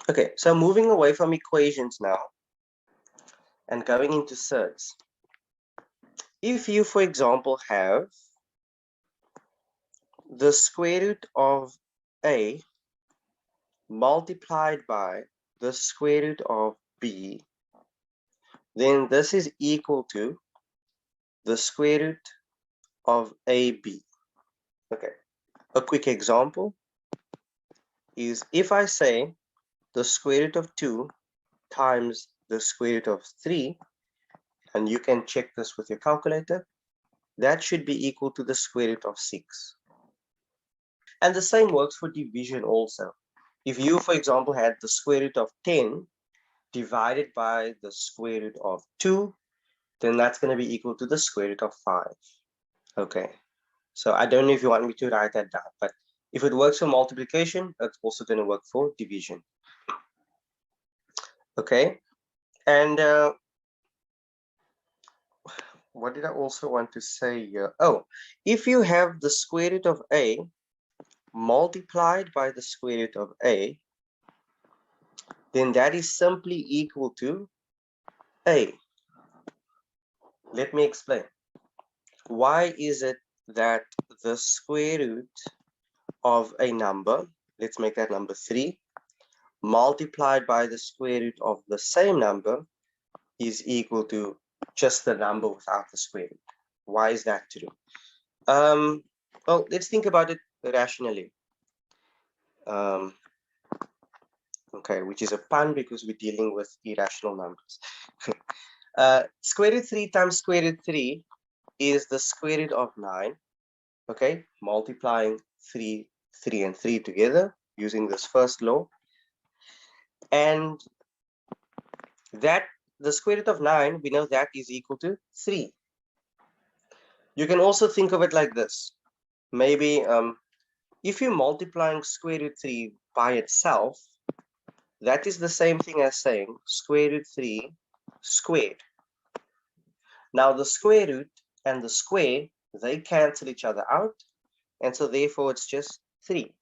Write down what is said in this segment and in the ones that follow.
Okay, so moving away from equations now and going into surds. If you, for example, have the square root of a multiplied by the square root of b, then this is equal to the square root of ab. Okay, a quick example is if I say the square root of 2 times the square root of 3, and you can check this with your calculator, that should be equal to the square root of 6. And the same works for division also. If you, for example, had the square root of 10 divided by the square root of 2, then that's going to be equal to the square root of 5. Okay, so I don't know if you want me to write that down, but if it works for multiplication, it's also going to work for division. Okay, and what did I also want to say here? Oh, if you have the square root of a multiplied by the square root of a, then that is simply equal to a. Let me explain. Why is it that the square root of a number, let's make that number 3, multiplied by the square root of the same number is equal to just the number without the square root? Why is that true? Well, let's think about it rationally. Okay, which is a pun because we're dealing with irrational numbers. Square root 3 times square root 3 is the square root of 9. Okay, multiplying 3 and 3 together using this first law. And that the square root of 9, we know that is equal to 3. You can also think of it like this. Maybe if you're multiplying square root 3 by itself, that is the same thing as saying square root 3 squared. Now the square root and the square, they cancel each other out, and so therefore it's just 3.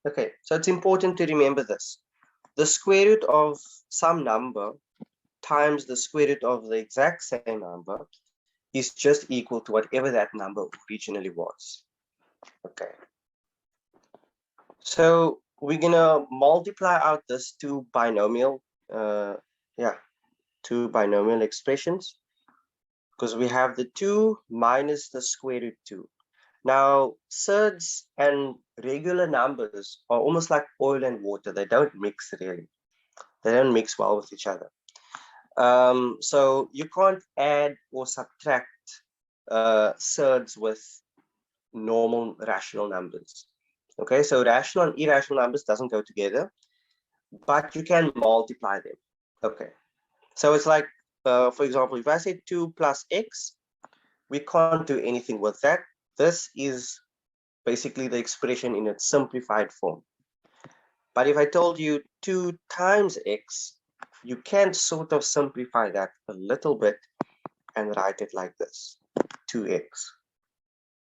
Okay, so it's important to remember this. The square root of some number times the square root of the exact same number is just equal to whatever that number originally was. Okay. So we're gonna multiply out this two binomial expressions, because we have the 2 minus the square root 2. Now, surds and regular numbers are almost like oil and water. They don't mix really. They don't mix well with each other. So you can't add or subtract surds with normal rational numbers. Okay, so rational and irrational numbers doesn't go together, but you can multiply them. Okay, so it's like, for example, if I say 2 plus x, we can't do anything with that. This is basically the expression in its simplified form. But if I told you 2 times x, you can sort of simplify that a little bit and write it like this, 2x.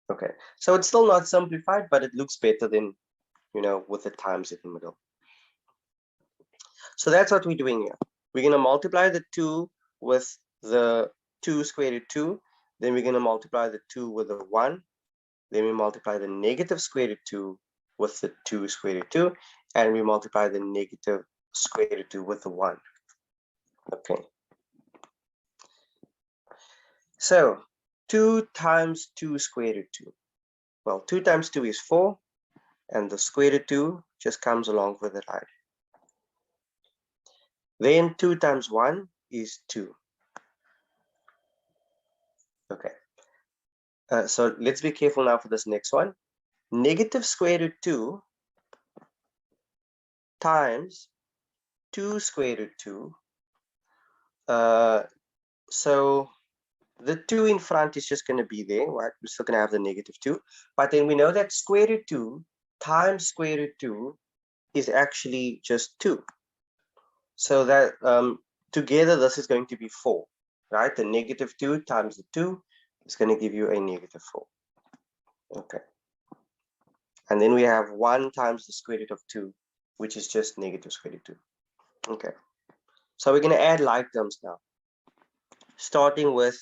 Okay, so it's still not simplified, but it looks better than, with the times in the middle. So that's what we're doing here. We're going to multiply the 2 with the 2 square root 2. Then we're going to multiply the 2 with the 1. Then we multiply the negative square root 2 with the 2 square root 2. And we multiply the negative square root 2 with the 1. Okay. So 2 times 2 square root 2. Well, 2 times 2 is 4. And the square root 2 just comes along with the ride. Then 2 times 1 is 2. Okay. So let's be careful now for this next one. Negative square root 2 times 2 square root 2. So the 2 in front is just going to be there, right? We're still going to have the negative 2. But then we know that square root 2 times square root 2 is actually just 2. So that together this is going to be 4, right? The negative 2 times the 2 is going to give you a negative 4. Okay. And then we have 1 times the square root of 2 which is just negative square root 2. Okay, so we're going to add like terms now, starting with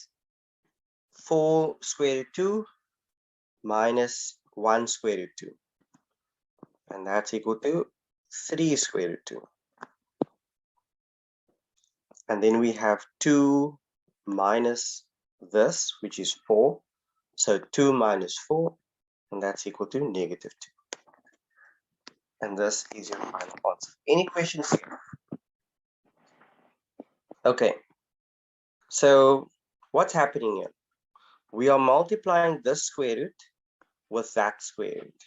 4 square root 2 minus 1 square root 2, and that's equal to 3 square root 2. And then we have 2 minus this, which is 4. So 2 minus 4, and that's equal to negative 2. And this is your final answer. Any questions here? Okay. So what's happening here? We are multiplying this square root with that square root.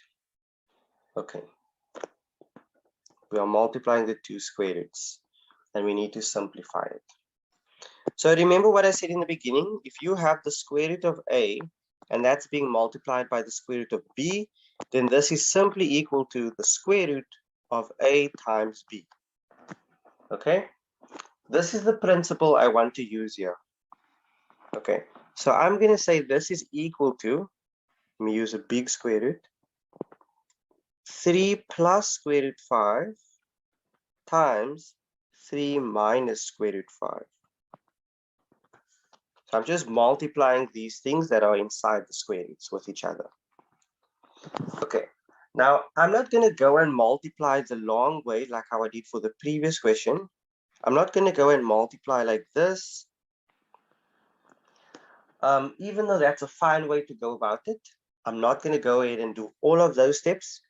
Okay. We are multiplying the two square roots, and we need to simplify it. So remember what I said in the beginning, if you have the square root of a, and that's being multiplied by the square root of b, then this is simply equal to the square root of a times b. Okay, this is the principle I want to use here. Okay, so I'm going to say this is equal to, let me use a big square root, 3 plus square root 5 times 3 minus square root 5. So I'm just multiplying these things that are inside the square roots with each other. Okay, now I'm not going to go and multiply the long way like how I did for the previous question. I'm not going to go and multiply like this. Even though that's a fine way to go about it, I'm not going to go ahead and do all of those steps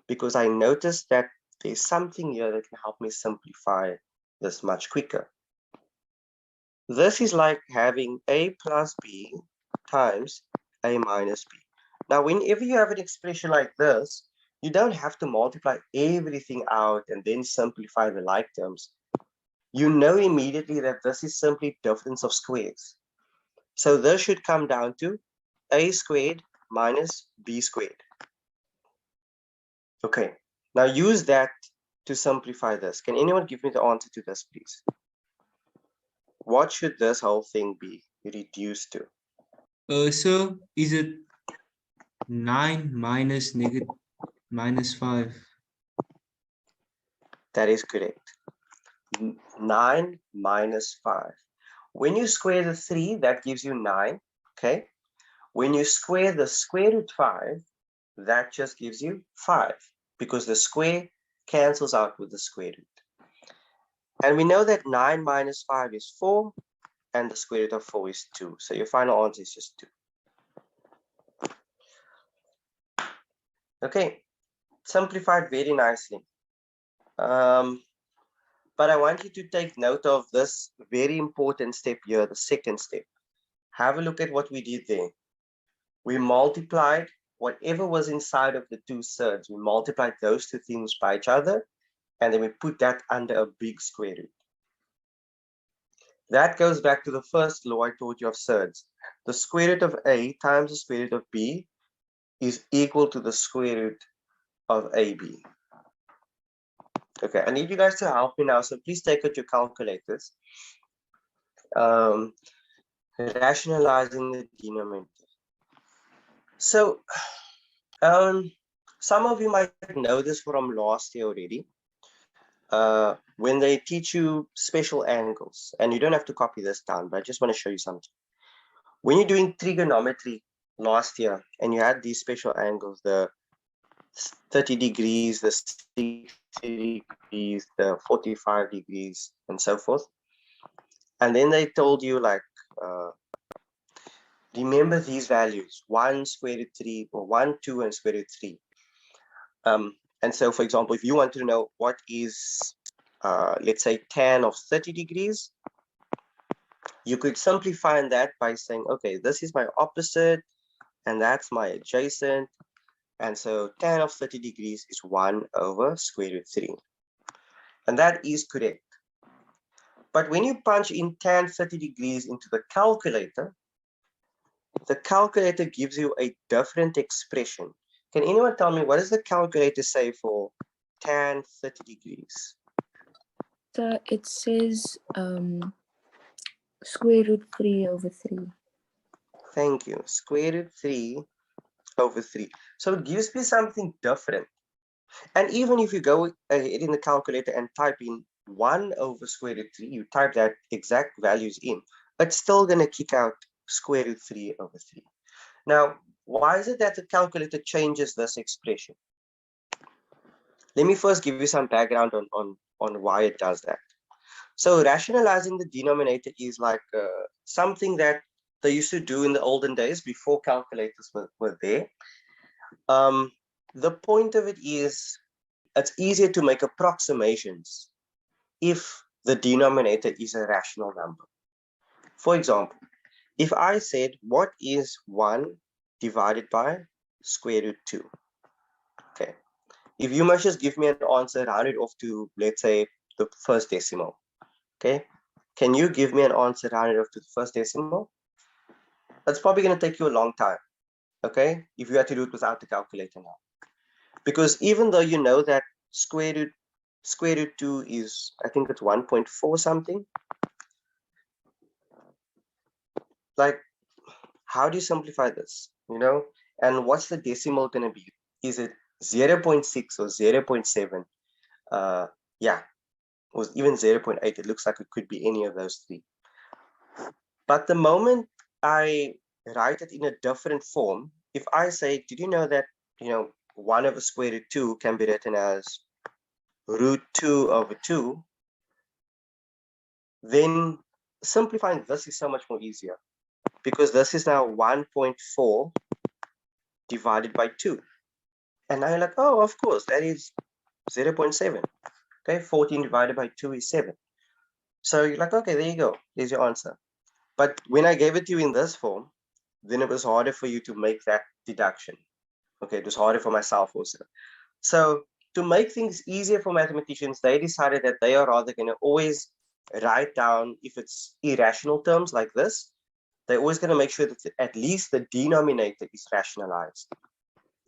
because I noticed that there's something here that can help me simplify this much quicker. This is like having a plus b times a minus b. Now, whenever you have an expression like this, you don't have to multiply everything out and then simplify the like terms. You know immediately that this is simply difference of squares. So this should come down to a squared minus b squared. Okay, now use that to simplify this. Can anyone give me the answer to this, please? What should this whole thing be reduced to? So is it 9 minus negative minus 5? That is correct. 9 minus 5. When you square the 3, that gives you 9. Okay. When you square the square root 5, that just gives you 5 because the square cancels out with the square root. And we know that 9 minus 5 is 4 and the square root of 4 is 2. So your final answer is just 2. Okay, simplified very nicely. But I want you to take note of this very important step here, the second step. Have a look at what we did there. We multiplied whatever was inside of the two surds. We multiplied those two things by each other, and then we put that under a big square root. That goes back to the first law I taught you of surds. The square root of a times the square root of b is equal to the square root of ab. Okay, I need you guys to help me now, so please take out your calculators. Rationalizing the denominator. So, some of you might know this from last year already. When they teach you special angles, and you don't have to copy this down, but I just want to show you something. When you're doing trigonometry last year, and you had these special angles, the 30 degrees, the 60 degrees, the 45 degrees, and so forth. And then they told you like, remember these values, 1 square root 3, or 1, 2, and square root 3. And so, for example, if you want to know what is, let's say, tan of 30 degrees, you could simply find that by saying, okay, this is my opposite, and that's my adjacent. And so tan of 30 degrees is 1 over square root 3. And that is correct. But when you punch in tan 30 degrees into the calculator gives you a different expression. Can anyone tell me what does the calculator say for tan 30 degrees? So it says square root 3 over 3. Thank you. Square root 3 over 3. So it gives me something different. And even if you go ahead in the calculator and type in 1 over square root 3, you type that exact values in, it's still going to kick out square root 3 over 3. Now, why is it that the calculator changes this expression? Let me first give you some background on why it does that. So rationalizing the denominator is like something that they used to do in the olden days before calculators were there. The point of it is it's easier to make approximations if the denominator is a rational number. For example, if I said, what is 1 divided by square root 2? Okay. If you must just give me an answer, round it off to, let's say, the first decimal. Okay. Can you give me an answer rounded off to the first decimal? That's probably going to take you a long time. Okay. If you had to do it without the calculator now. Because even though you know that square root 2 is, I think it's 1.4 something. Like, how do you simplify this? You know, and what's the decimal going to be? Is it 0.6 or 0.7? Yeah, or even 0.8. It looks like it could be any of those three. But the moment I write it in a different form, if I say, did you know that, 1 over square root 2 can be written as root 2 over 2, then simplifying this is so much more easier because this is now 1.4 divided by 2. And now you're like, oh, of course, that is 0.7. Okay, 14 divided by 2 is 7. So you're like, okay, there you go. There's your answer. But when I gave it to you in this form, then it was harder for you to make that deduction. Okay, it was harder for myself also. So to make things easier for mathematicians, they decided that they are rather going to always write down, if it's irrational terms like this, they're always going to make sure that at least the denominator is rationalized.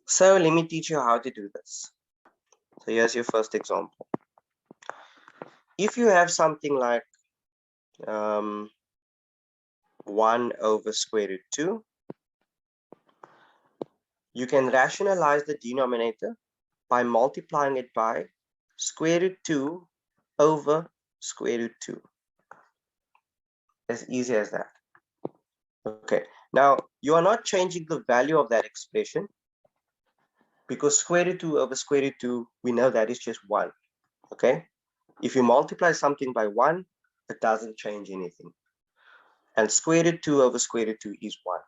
So let me teach you how to do this. So here's your first example. If you have something like 1 over square root 2, you can rationalize the denominator by multiplying it by square root 2 over square root 2. As easy as that. Okay, now you are not changing the value of that expression because square root 2 over square root 2, we know that is just 1. Okay, if you multiply something by 1, it doesn't change anything. And square root 2 over square root 2 is 1.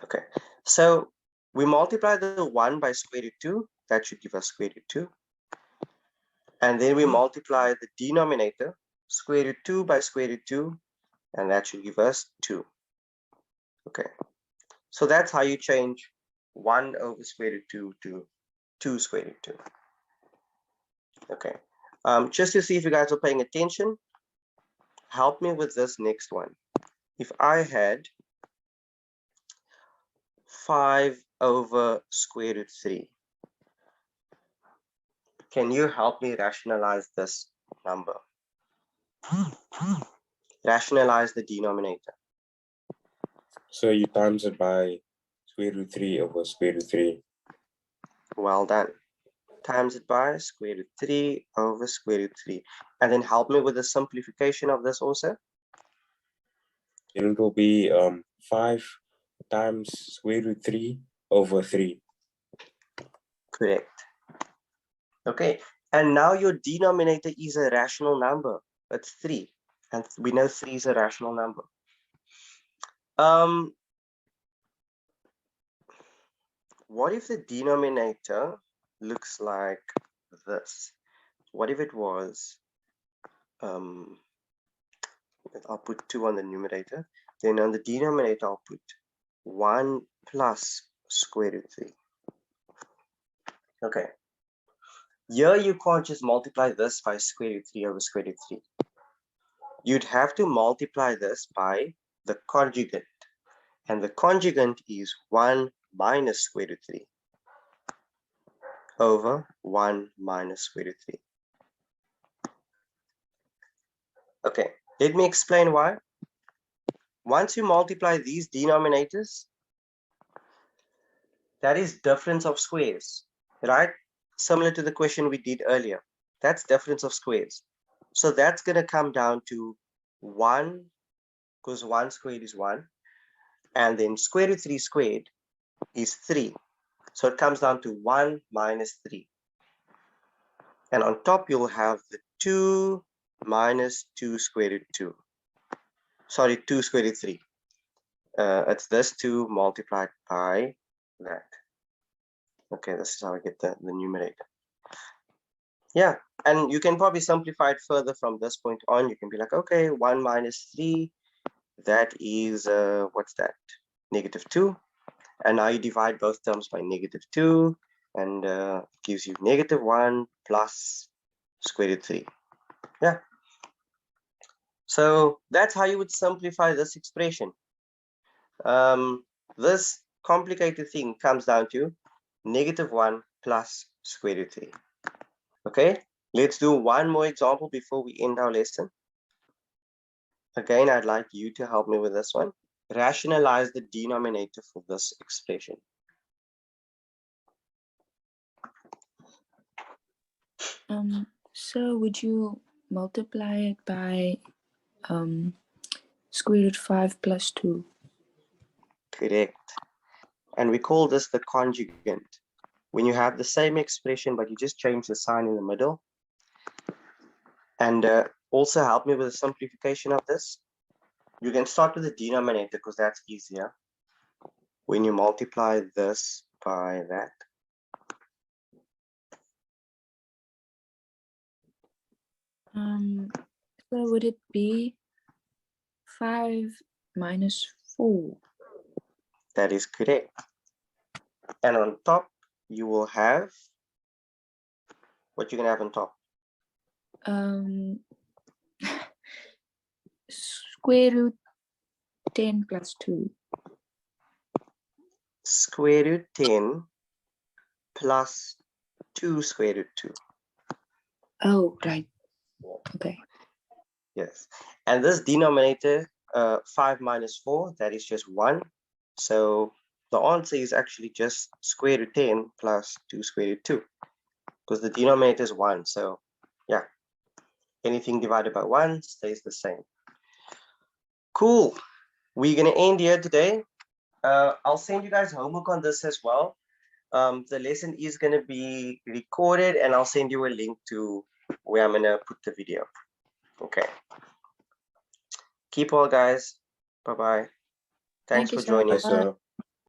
Okay, so we multiply the 1 by square root 2, that should give us square root 2. And then we multiply the denominator, square root 2 by square root 2, and that should give us 2. Okay, so that's how you change 1 over square root 2 to 2 square root 2. Okay, just to see if you guys are paying attention, help me with this next one. If I had 5 over square root 3, can you help me rationalize this number? Rationalize the denominator. So you times it by square root 3 over square root 3. Well done. Times it by square root 3 over square root 3. And then help me with the simplification of this also. And it will be 5 times square root 3 over 3. Correct. Okay, and now your denominator is a rational number. It's 3. And we know 3 is a rational number. What if the denominator looks like this? What if it was, I'll put 2 on the numerator, then on the denominator I'll put 1 plus square root 3. Okay, here you can't just multiply this by square root 3 over square root 3. You'd have to multiply this by the conjugate, and the conjugate is 1 minus square root 3 over 1 minus square root 3. Okay, let me explain why. Once you multiply these denominators, that is difference of squares. right? Similar to the question we did earlier. That's difference of squares. So that's going to come down to 1, because 1 squared is 1. And then square root 3 squared is 3. So it comes down to 1 minus 3. And on top, you'll have the 2 minus 2 square root 2. Sorry, 2 square root 3. It's this 2 multiplied by that. Okay, this is how I get the numerator. Yeah, and you can probably simplify it further from this point on. You can be like, okay, 1 minus 3, that is, what's that? Negative 2. And now you divide both terms by negative 2, and gives you negative 1 plus square root 3. Yeah. So that's how you would simplify this expression. This complicated thing comes down to negative 1 plus square root 3. Okay, let's do one more example before we end our lesson. Again, I'd like you to help me with this one. Rationalize the denominator for this expression. So would you multiply it by square root 5 plus 2? Correct. And we call this the conjugant. When you have the same expression, but you just change the sign in the middle. And also help me with the simplification of this. You can start with the denominator because that's easier. When you multiply this by that. So would it be 5 minus 4? That is correct. And on top, you will have, what you can have on top? Square root 10 plus 2. Square root 10 plus 2 square root 2. Oh, right. Okay. Yes. And this denominator, 5 minus 4, that is just 1. So the answer is actually just square root 10 plus 2 square root 2. Because the denominator is 1. So yeah, anything divided by 1 stays the same. Cool. We're going to end here today. I'll send you guys homework on this as well. The lesson is going to be recorded, and I'll send you a link to where I'm going to put the video. Okay. Keep well, guys. Bye-bye. Thanks Thank you for so joining. much. So